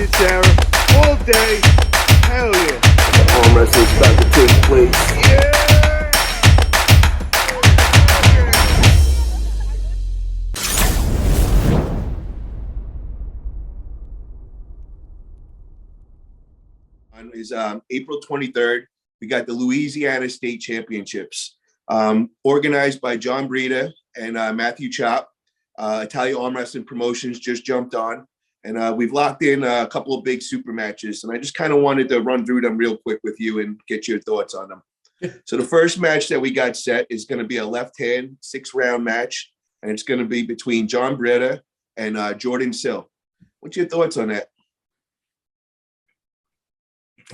it, Sarah. All day. Hell yeah. Arm wrestling's about to take place. Yeah. Is April 23rd. We got the Louisiana State Championships, organized by John Breda and Matthew Chop. Italia Arm Wrestling Promotions just jumped on, and we've locked in a couple of big super matches. And I just kind of wanted to run through them real quick with you and get your thoughts on them. So the first match that we got set is going to be a left-hand 6-round match, and it's going to be between John Breda and Jordan Sill. What's your thoughts on that?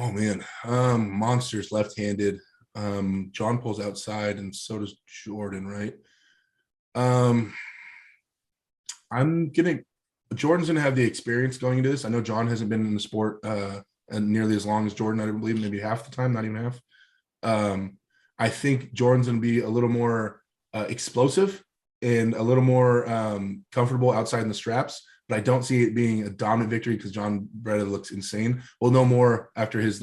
Oh man, monsters left-handed. John pulls outside, and so does Jordan, right? Jordan's gonna have the experience going into this. I know John hasn't been in the sport nearly as long as Jordan. I believe maybe half the time, not even half. I think Jordan's gonna be a little more explosive and a little more comfortable outside in the straps. But I don't see it being a dominant victory because John Breda looks insane. We'll know more after his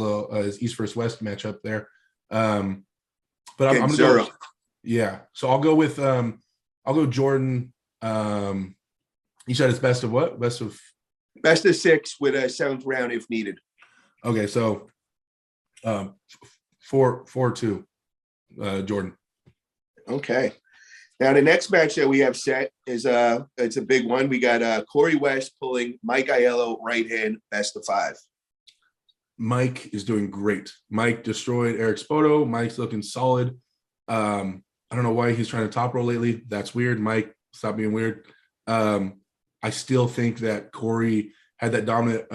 East versus West matchup there. But I'm going to go. Yeah, so I'll go with I'll go Jordan. You said it's best of what? Best of 6 with a 7th round if needed. Okay, so 4-2, Jordan. Okay. Now, the next match that we have set is it's a big one. We got Corey West pulling Mike Ayello right hand, best of 5. Mike is doing great. Mike destroyed Eric Spoto. Mike's looking solid. I don't know why he's trying to top roll lately. That's weird. Mike, stop being weird. I still think that Corey had that dominant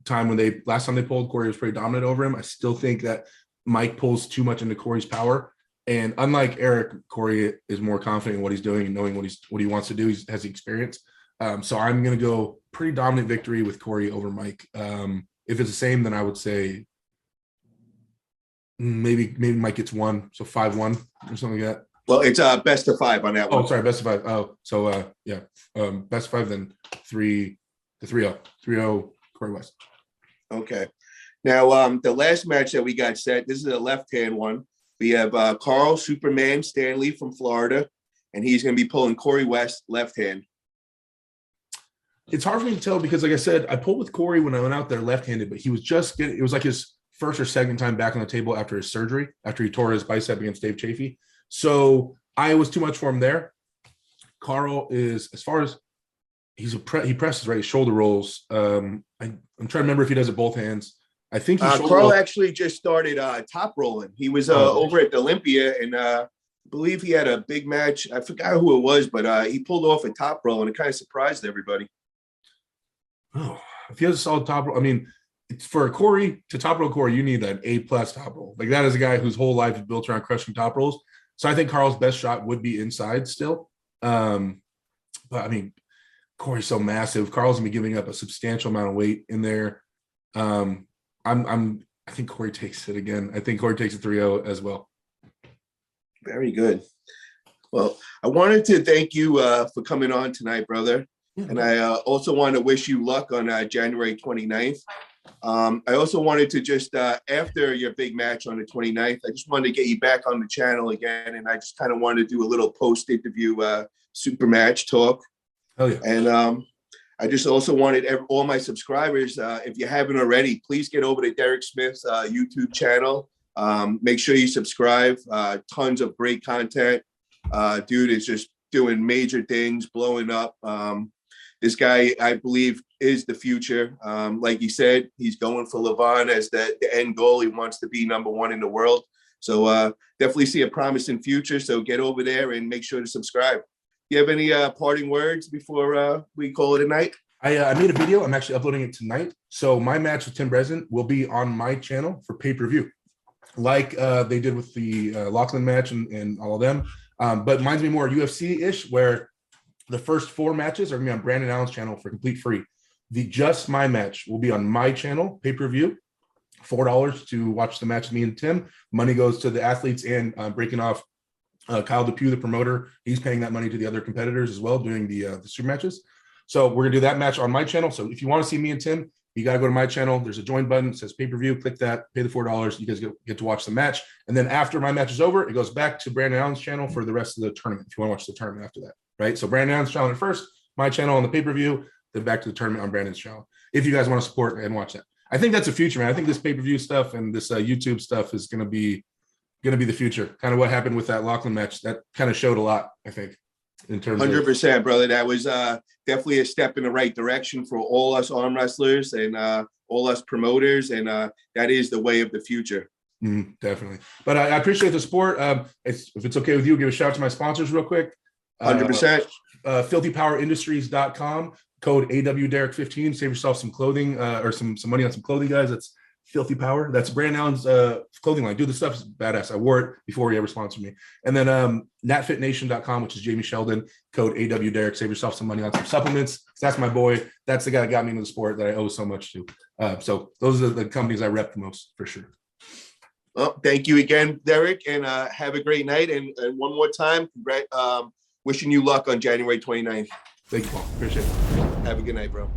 time when last time they pulled, Corey was pretty dominant over him. I still think that Mike pulls too much into Corey's power. And unlike Eric, Corey is more confident in what he's doing and knowing what he wants to do. He has the experience. So I'm going to go pretty dominant victory with Corey over Mike. If it's the same, then I would say maybe Mike gets 1, so 5-1 or something like that. Well, it's best of 5 on that one. Oh, sorry, best of 5. Oh, so yeah, best of 5 then 3-0 Corey West. Okay. Now the last match that we got set, this is a left-hand one. We have Karl Superman Stanley from Florida, and he's going to be pulling Corey West left hand. It's hard for me to tell because, like I said, I pulled with Corey when I went out there left-handed, but he was it was like his first or second time back on the table after his surgery, after he tore his bicep against Dave Chafee. So I was too much for him there. Karl is, as far as he presses, right, shoulder rolls. I'm trying to remember if he does it both hands. I think Karl actually just started top rolling. He was over at the Olympia, and I believe he had a big match. I forgot who it was, but he pulled off a top roll, and it kind of surprised everybody. Oh, if he has a solid top roll, I mean, it's for Corey to top roll Corey, you need an A+ top roll. Like that is a guy whose whole life is built around crushing top rolls. So I think Karl's best shot would be inside still. But I mean, Corey's so massive. Karl's gonna be giving up a substantial amount of weight in there. I think Corey takes it again. I think Corey takes it 3-0 as well. Very good. Well, I wanted to thank you for coming on tonight, brother. Yeah. And I also want to wish you luck on January 29th. I also wanted to just, after your big match on the 29th, I just wanted to get you back on the channel again. And I just kind of wanted to do a little post-interview Supermatch talk. Oh, yeah. And I just also wanted all my subscribers, if you haven't already, please get over to Derek Smith's YouTube channel. Make sure you subscribe. Tons of great content. Dude is just doing major things, blowing up. This guy, I believe, is the future. Like you said, he's going for Levon as the end goal. He wants to be #1 in the world. So definitely see a promising future. So get over there and make sure to subscribe. You have any parting words before we call it a night? I made a video. I'm actually uploading it tonight. So my match with Tim Breslin will be on my channel for pay-per-view, like they did with the Lachlan match and all of them. But mine's be more UFC-ish, where the first 4 matches are going to be on Brandon Allen's channel for complete free. The Just My match will be on my channel, pay-per-view, $4 to watch the match with me and Tim. Money goes to the athletes, and breaking off Kyle DePue, the promoter. He's paying that money to the other competitors as well, doing the super matches. So we're gonna do that match on my channel. So if you want to see me and Tim you got to go to my channel. There's a join button. It says pay-per-view. Click that. Pay the $4. You guys get to watch the match. And then after my match is over, it goes back to Brandon Allen's channel for the rest of the tournament, if you want to watch the tournament after that, right? So Brandon Allen's channel first, my channel on the pay-per-view, then back to the tournament on Brandon's channel, if you guys want to support and watch that. I think that's the future, man. I think this pay-per-view stuff and this YouTube stuff is going to be the future. Kind of what happened with that Lachlan match. That kind of showed a lot, I think, in terms 100%, brother. That was definitely a step in the right direction for all us arm wrestlers and all us promoters. And that is the way of the future. Definitely. But I appreciate the support. If it's okay with you, give a shout out to my sponsors real quick. 100%. FilthyPowerIndustries.com. Code AWDerek15. Save yourself some clothing or some money on some clothing, guys. That's Filthy Power. That's Brandon Allen's clothing line. Dude, this stuff's badass. I wore it before he ever sponsored me. And then NatFitNation.com, which is Jamie Sheldon. Code AWDerek. Save yourself some money on some supplements. That's my boy. That's the guy that got me into the sport that I owe so much to. So those are the companies I rep the most, for sure. Well, thank you again, Derek, and have a great night. And one more time, wishing you luck on January 29th. Thank you, Paul. Appreciate it. Have a good night, bro.